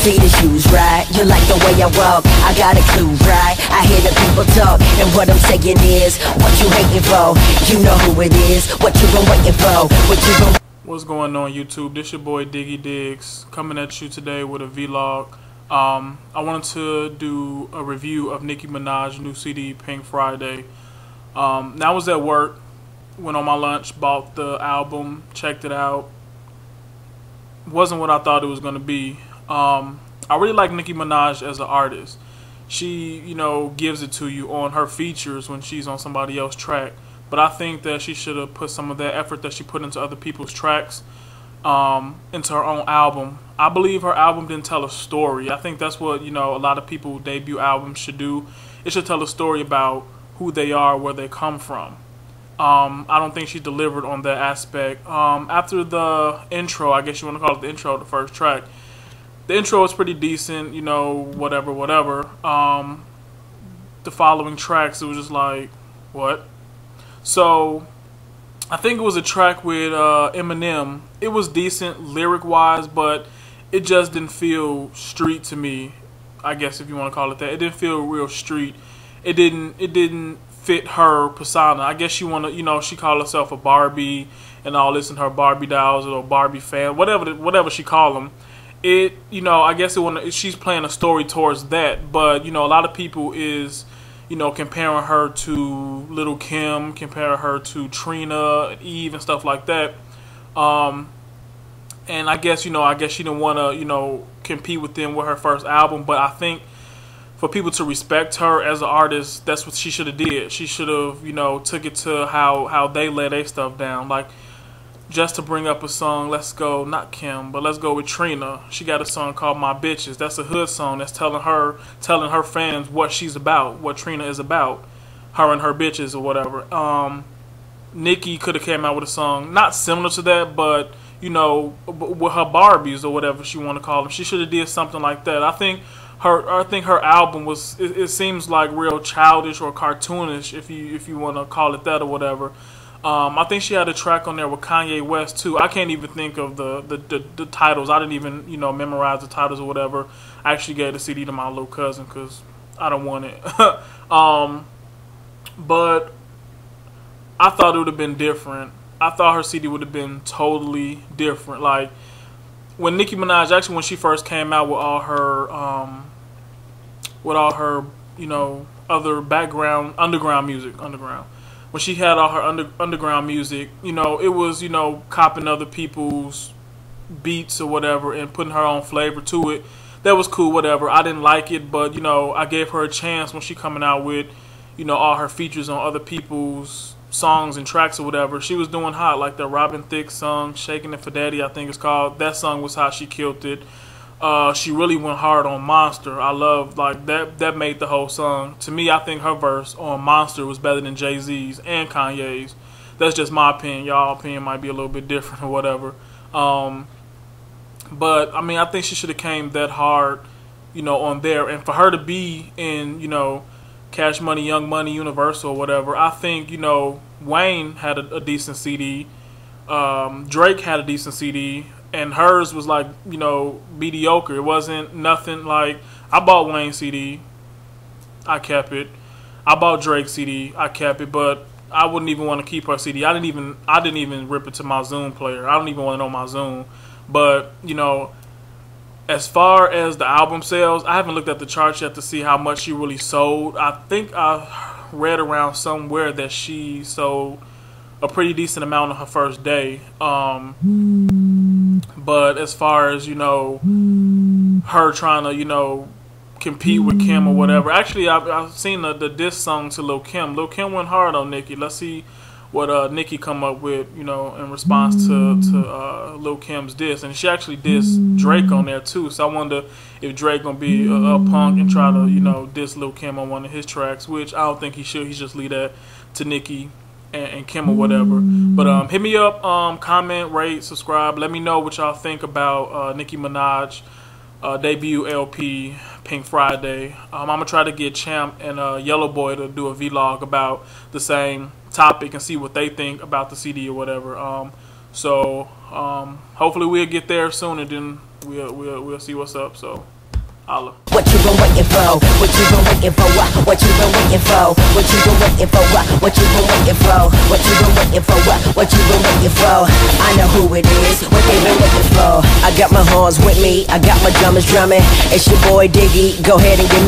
see the shoes, right? You like the way I walk, I got a clue, right? I hear the people talk, and what I'm saying is, what you hating for? You know who it is, what you been waiting for, what you been... What's going on YouTube? This your boy DiggyDiggz coming at you today with a vlog. I wanted to do a review of Nicki Minaj's new CD, Pink Friday. Now I was at work, went on my lunch, bought the album, checked it out. Wasn't what I thought it was going to be. I really like Nicki Minaj as an artist. She, gives it to you on her features when she's on somebody else's track. But I think that she should have put some of that effort that she put into other people's tracks into her own album. I believe her album didn't tell a story. I think that's what, a lot of people debut albums should do. It should tell a story about who they are, where they come from. I don't think she delivered on that aspect. After the intro, I guess you want to call it the intro of the first track, the intro was pretty decent, whatever. The following tracks, it was just like, what? So, I think it was a track with Eminem. It was decent lyric-wise, but it just didn't feel street to me, I guess if you want to call it that. It didn't feel real street. It didn't fit her persona. I guess she she called herself a Barbie and all this, and her Barbie dolls or Barbie fan, whatever she called them. I guess she's playing a story towards that, but a lot of people is comparing her to Lil' Kim, comparing her to Trina and Eve and stuff like that. And I guess she didn't want to compete with them with her first album, but I think for people to respect her as an artist, that's what she should have did. She should have took it to how they lay their stuff down. Like, just to bring up a song, let's go, not Kim, but let's go with Trina. She got a song called My Bitches. That's a hood song that's telling her fans what she's about, what Trina is about, her and her bitches or whatever. Nicki could have came out with a song not similar to that, but with her Barbies or whatever she want to call them. She should have did something like that. I think her album was, it seems like real childish or cartoonish, if you want to call it that or whatever. I think she had a track on there with Kanye West too. I can't even think of the titles. I didn't even memorize the titles or whatever. I actually gave the CD to my little cousin because I don't want it. But I thought it would have been different. I thought her CD would have been totally different. Like when Nicki Minaj, actually when she first came out with all her other background underground music. When she had all her underground music, it was, copping other people's beats or whatever and putting her own flavor to it. That was cool, whatever. I didn't like it, but, I gave her a chance when she coming out with, all her features on other people's songs and tracks or whatever. She was doing hot, like the Robin Thicke song, Shaking It for Daddy, I think it's called. That song was how she killed it. She really went hard on Monster. I love, like, that made the whole song. To me, I think her verse on Monster was better than Jay-Z's and Kanye's. That's just my opinion. Y'all opinion might be a little bit different or whatever. But, I mean, I think she should have came that hard, on there. And for her to be in, Cash Money, Young Money, Universal or whatever, I think, Wayne had a decent CD. Drake had a decent CD. And hers was like, mediocre. It wasn't nothing like, I bought Wayne's CD, I kept it. I bought Drake's CD, I kept it, but I wouldn't even want to keep her CD. I didn't even rip it to my Zoom player. I don't even want to know my Zoom. But, as far as the album sales, I haven't looked at the charts yet to see how much she really sold. I think I read around somewhere that she sold a pretty decent amount on her first day. But as far as, her trying to, compete with Kim or whatever. Actually, I've seen the diss song to Lil' Kim. Lil' Kim went hard on Nicki. Let's see what Nicki come up with, in response to Lil' Kim's diss. And she actually dissed Drake on there too. So I wonder if Drake gonna be a punk and try to, diss Lil' Kim on one of his tracks, which I don't think he should. He just leave that to Nicki and Kim or whatever. But hit me up, comment, rate, subscribe. Let me know what y'all think about Nicki Minaj debut LP, Pink Friday. I'm gonna try to get Champ and Yellow Boy to do a vlog about the same topic and see what they think about the CD or whatever. So hopefully we'll get there soon, and then we'll see what's up. So, holla. What you been waiting for? What you been waiting for? What you been waiting for? What you been waiting for? What you been waiting for? What you been waiting for? What you been waiting for? I know who it is. What they been looking for? I got my horns with me. I got my drummers drumming. It's your boy Diggy. Go ahead and give me